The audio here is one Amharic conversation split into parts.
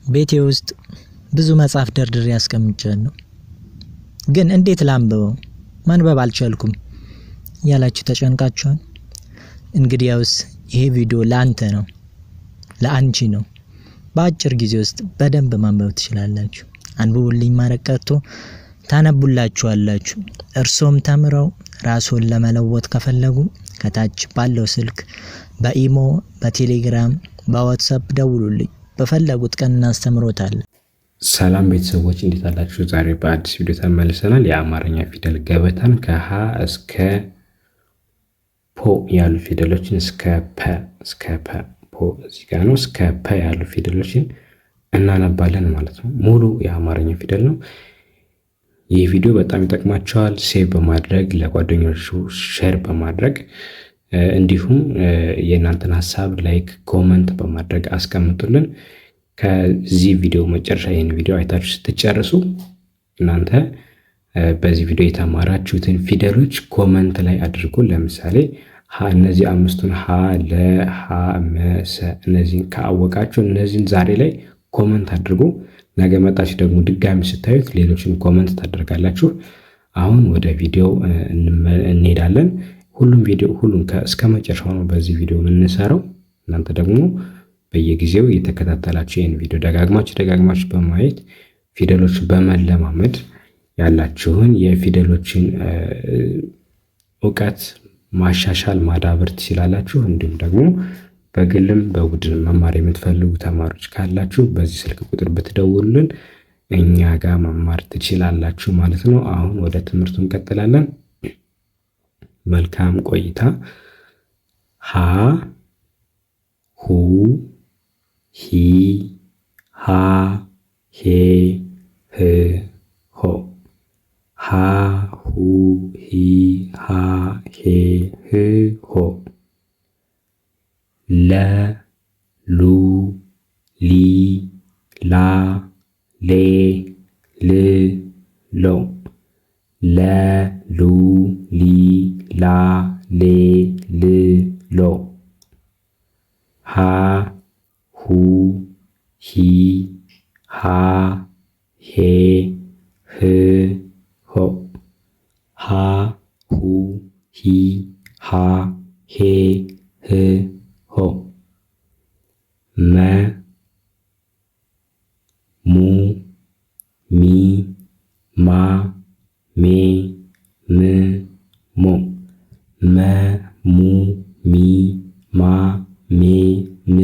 ቤቴ ውስጥ ብዙ መጽሐፍ ደርድሬ አስቀምጫለሁ። ግን እንዴት ላንብበው? ማንበብ አልቻልኩም ያላችሁ ተጨንቃችኋል? እንግዲያውስ ይሄ ቪዲዮ ላንተ ነው፣ ለአንቺ ነው። በአጭር ጊዜ ውስጥ በደንብ ማንበብ ትችላላችሁ። አንብቡልኝ ማለት ቀርቶ ታነቡላችኋላችሁ። እርሶም ተምረው ራስዎን ለመለወጥ ከፈለጉ ከታች ባለው ስልክ በኢሞ፣ በቴሌግራም፣ በዋትስአፕ ደውሉልኝ። በፈለጉት ቀን እናስተምሮታለን። ሰላም ቤተሰቦች እንዴት አላችሁ? ዛሬ በአዲስ ቪዲዮ ተመልሰናል። የአማርኛ ፊደል ገበታን ከሀ እስከ ፖ ያሉ ፊደሎችን እስከ ፐ ፖ እዚህ ጋር ነው፣ እስከ ፐ ያሉ ፊደሎችን እናነባለን ማለት ነው። ሙሉ የአማርኛ ፊደል ነው። ይህ ቪዲዮ በጣም ይጠቅማቸዋል። ሴቭ በማድረግ ለጓደኞቹ ሼር በማድረግ እንዲሁም የእናንተን ሀሳብ ላይክ፣ ኮመንት በማድረግ አስቀምጡልን። ከዚህ ቪዲዮ መጨረሻ ይህን ቪዲዮ አይታችሁ ስትጨርሱ እናንተ በዚህ ቪዲዮ የተማራችሁትን ፊደሎች ኮመንት ላይ አድርጉ። ለምሳሌ እነዚህ አምስቱን ሀ፣ ለ፣ ሀ፣ መ፣ ሰ እነዚህን ካወቃችሁ እነዚህን ዛሬ ላይ ኮመንት አድርጉ። ነገ መጣችሁ ደግሞ ድጋሚ ስታዩት ሌሎችን ኮመንት ታደርጋላችሁ። አሁን ወደ ቪዲዮ እንሄዳለን። ሁሉም እስከ መጨረሻው ነው በዚህ ቪዲዮ የምንሰራው። እናንተ ደግሞ በየጊዜው የተከታተላችሁ ይህን ቪዲዮ ደጋግማችሁ በማየት ፊደሎች በመለማመድ ያላችሁን የፊደሎችን እውቀት ማሻሻል ማዳበር ትችላላችሁ። እንዲሁም ደግሞ በግልም በቡድን መማር የምትፈልጉ ተማሪዎች ካላችሁ በዚህ ስልክ ቁጥር ብትደውሉልን እኛ ጋር መማር ትችላላችሁ ማለት ነው። አሁን ወደ ትምህርቱ እንቀጥላለን። መልካም ቆይታ። ሀ፣ ሁ፣ ሂ፣ ሃ፣ ሄ፣ ህ፣ ሆ። ሀ፣ ሁ፣ ሂ፣ ሃ፣ ሄ፣ ህ፣ ሆ። ለ፣ ሉ፣ ሊ፣ ላ፣ ሌ፣ ል፣ ሎ። ለ፣ ሉ፣ ሊ፣ ላ፣ ሌ፣ ል፣ ሎ። ሀ፣ ሁ፣ ሂ፣ ሃ፣ ሄ፣ ህ፣ ሆ። ሀ፣ ሁ፣ ሂ፣ ሃ፣ ሄ፣ ህ፣ ሆ። መ፣ ሙ፣ ሚ፣ ማ፣ ሜ፣ ም፣ ሞ። መ፣ mu, mi, ma, me, m,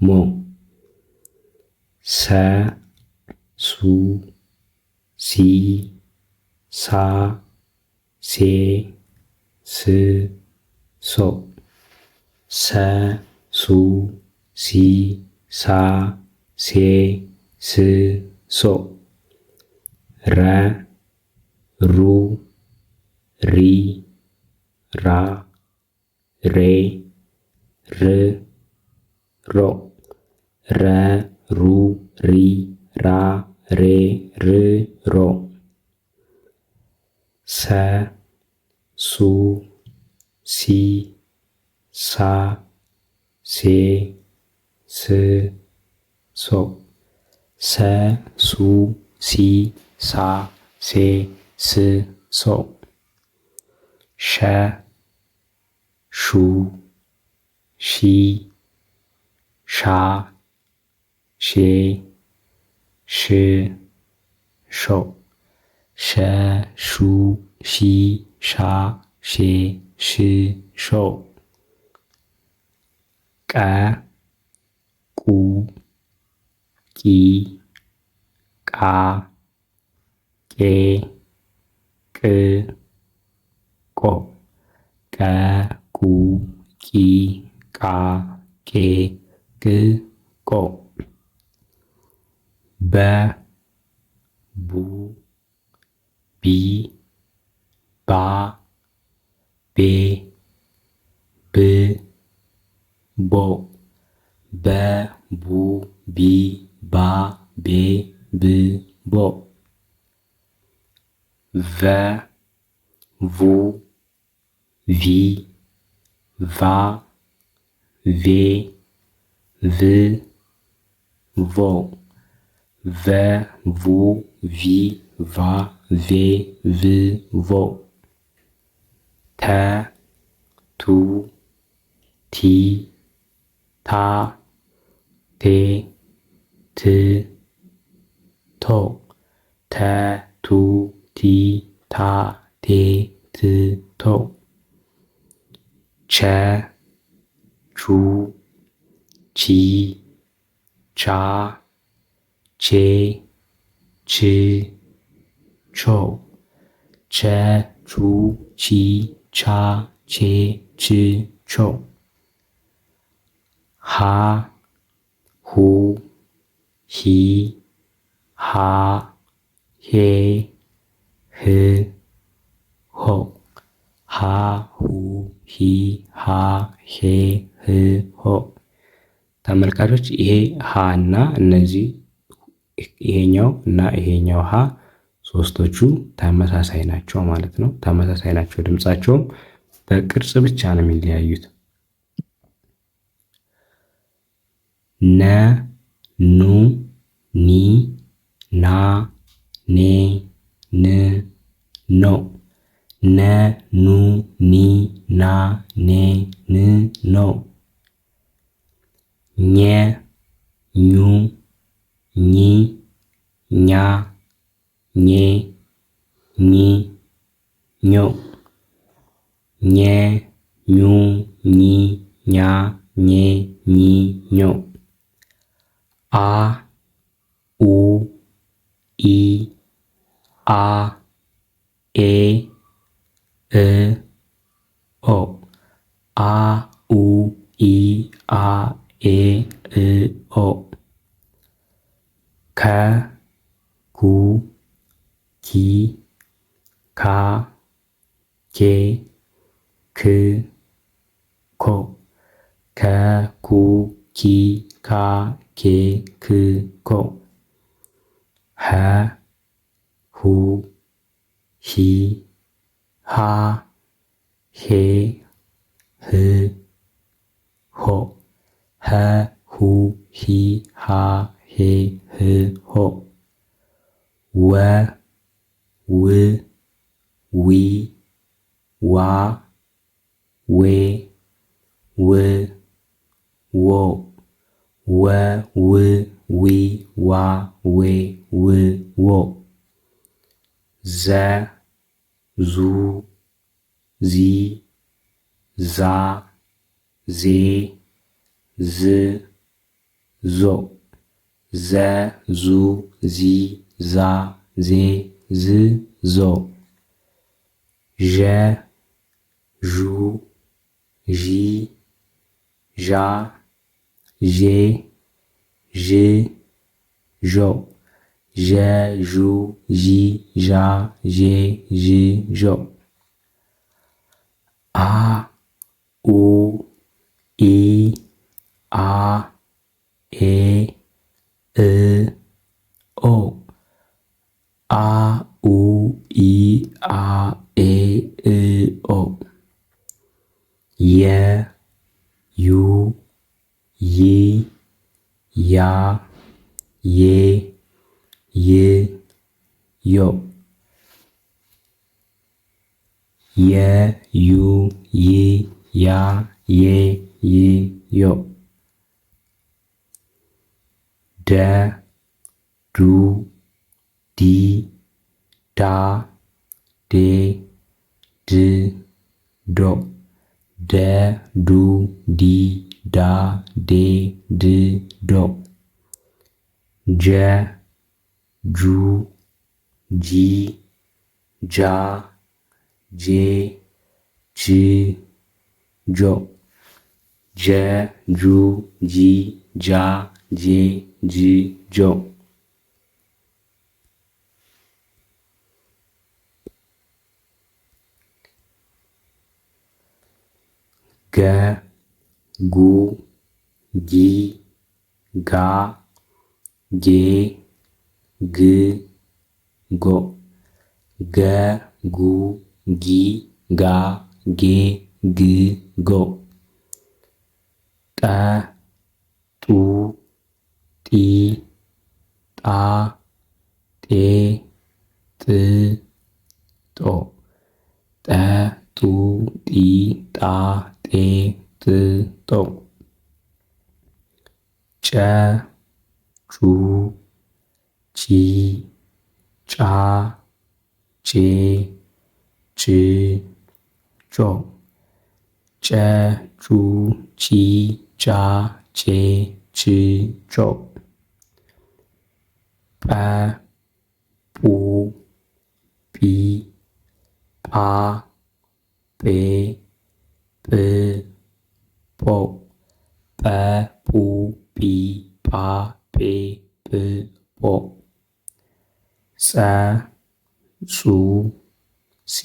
mo. sa, su, si, sa, se, s, so. sa, su, si, sa, se, s, so. ra, ru, ri, ra, re, r, ro. ra, ru, ri, ra, re, r, ro. sa, su, si, sa, se, s, so. sa, su, si, sa, se, s, so. ሸ፣ ሹ፣ ሺ፣ ሻ፣ ሼ፣ ሽ፣ ሾ። ሸ፣ ሹ፣ ሺ፣ ሻ፣ ሼ፣ ሽ፣ ሾ። ቀ፣ ቁ፣ ቂ፣ ቃ፣ ቄ፣ ቅ፣ ቆ። ቀ፣ ቁ፣ ቂ፣ ቃ፣ ቄ፣ ቅ፣ ቆ። በ፣ ቡ፣ ቢ፣ ባ፣ ቤ፣ ብ፣ ቦ። በ፣ ቡ፣ ቢ፣ ባ፣ ቤ፣ ብ፣ ቦ። ቨ፣ ቡ፣ ቪ፣ ቫ፣ ቬ፣ ቭ፣ ቮ። ቨ ቡ ቪ ቫ ቬ ቭ ቮ ተ ቱ ቲ ታ ቴ ት ቶ ተ ቱ ቲ ታ ቴ ት ቶ ቸ ቹ ቺ ቻ ቼ ች ቾ ቸ ቹ ቺ ቻ ቼ ች ቾ ሃ ሁ ሂ ሃ ሄ ህ ሆ ሃ ሁ ሂ ሃ ሄ ህ ሆ። ተመልካቾች ይሄ ሃ እና እነዚህ ይሄኛው እና ይሄኛው ሃ ሶስቶቹ ተመሳሳይ ናቸው ማለት ነው። ተመሳሳይ ናቸው። ድምጻቸውም በቅርጽ ብቻ ነው የሚለያዩት። ነ ኑ ኒ ና ኔ ን ኖ ነ ኑ ኒ ና ኔ ን ኖ ኘ ኙ ኚ ኛ ኜ ኚ ኞ ኘ ኙ ኚ ኛ ኜ ኚ ኞ አ ኡ ኢ አ ኤ እ ኦ አ ኡ ኢ አ ኤ እ ኦ ከ ኩ ኪ ካ ኬ ክ ኮ ከ ኩ ኪ ካ ኬ ክ ኮ ሀ ሁ ሂ ሃ ሄ ህ ሆ ሀ ሁ ሂ ሃ ሄ ህ ሆ ወ ው ዊ ዋ ዌ ው ዎ ወ ው ዊ ዋ ዌ ው ዎ ዘ ዙ ዚ ዛ ዜ ዝ ዞ ዘ ዙ ዚ ዛ ዜ ዝ ዞ ዠ ዡ ዢ ዣ ዤ ዥ ዦ ዠ ዡ ዢ ዣ ዤ ዥ ዦ አ ኡ ኢ አ ኤ እ ኦ አ ኡ ኢ አ ኤ እ ኦ የ ዩ ይ ያ ዬ ይ ዮ የ ዩ ይ ያ ዬ ይ ዮ ደ ዱ ዲ ዳ ዴ ድ ዶ ደ ዱ ዲ ዳ ዴ ድ ዶ ጀ ጁ ጂ ጃ ጄ ጅ ጆ ጀ ጁ ጂ ጃ ጄ ጅ ጆ ገ ጉ ጊ ጋ ጌ ግ ጎ ገ ጉ ጊ ጋ ጌ ግ ጎ ጠ ጡ ጢ ጣ ጤ ጥ ጦ ጠ ጡ ጢ ጣ ጤ ጥ ጦ ጨ ጩ ጪ ጫ ጬ ጭ ጮ ጨ ጩ ጪ ጫ ጬ ጭ ጮ ጰ ጱ ጲ ጳ ጴ ጵ ጶ ጰ ጱ ጲ ጳ ጴ ጵ ጶ ጸ ጹ ጺ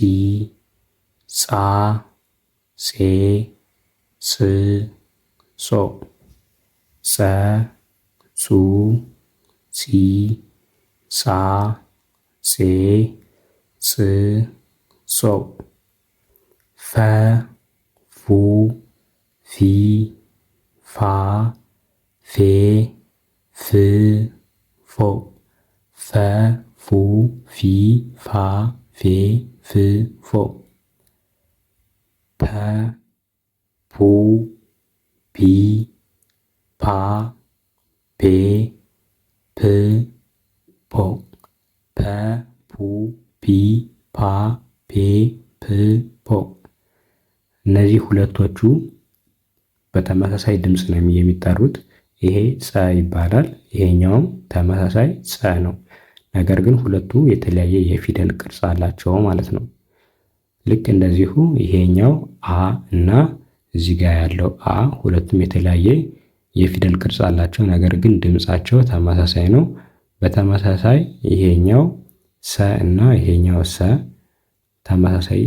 ጻ ጼ ጽ ጾ ጸ ጹ ጺ ጻ ጼ ጽ ጾ ፈ ፉ ፊ ፋ ፌ ፍ ፎ ፈ ፉ ፊ ፋ ፌ ፍ ፎ ፐ ፑ ፒ ፓ ፔ ፕ ፖ ፐ ፑ ፒ ፓ ፔ ፕ ፖ እነዚህ ሁለቶቹ በተመሳሳይ ድምፅ ነው የሚጠሩት። ይሄ ጸ ይባላል። ይሄኛውም ተመሳሳይ ጸ ነው። ነገር ግን ሁለቱ የተለያየ የፊደል ቅርጽ አላቸው ማለት ነው። ልክ እንደዚሁ ይሄኛው አ እና እዚህ ጋር ያለው አ ሁለቱም የተለያየ የፊደል ቅርጽ አላቸው። ነገር ግን ድምፃቸው ተመሳሳይ ነው። በተመሳሳይ ይሄኛው ሰ እና ይሄኛው ሰ ተመሳሳይ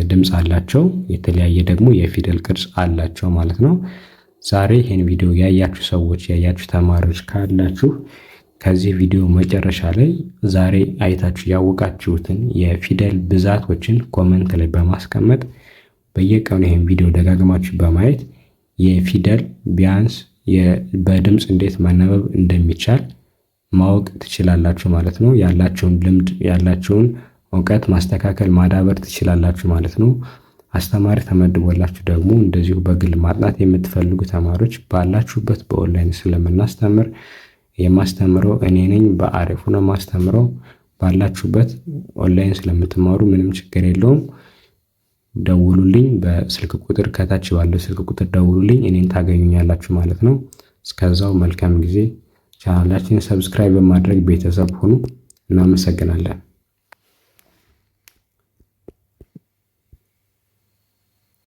ድምፅ አላቸው። የተለያየ ደግሞ የፊደል ቅርጽ አላቸው ማለት ነው። ዛሬ ይሄን ቪዲዮ ያያችሁ ሰዎች ያያችሁ ተማሪዎች ካላችሁ ከዚህ ቪዲዮ መጨረሻ ላይ ዛሬ አይታችሁ ያወቃችሁትን የፊደል ብዛቶችን ኮመንት ላይ በማስቀመጥ በየቀኑ ይሄን ቪዲዮ ደጋግማችሁ በማየት የፊደል ቢያንስ በድምፅ እንዴት ማነበብ እንደሚቻል ማወቅ ትችላላችሁ ማለት ነው። ያላችሁን ልምድ ያላችሁን እውቀት ማስተካከል ማዳበር ትችላላችሁ ማለት ነው። አስተማሪ ተመድቦላችሁ ደግሞ እንደዚሁ በግል ማጥናት የምትፈልጉ ተማሪዎች ባላችሁበት በኦንላይን ስለምናስተምር የማስተምረው እኔ ነኝ። በአሪፉ ነው ማስተምረው። ባላችሁበት ኦንላይን ስለምትማሩ ምንም ችግር የለውም። ደውሉልኝ። በስልክ ቁጥር ከታች ባለው ስልክ ቁጥር ደውሉልኝ፣ እኔን ታገኙኛላችሁ ማለት ነው። እስከዛው መልካም ጊዜ። ቻናላችንን ሰብስክራይብ በማድረግ ቤተሰብ ሁኑ። እናመሰግናለን።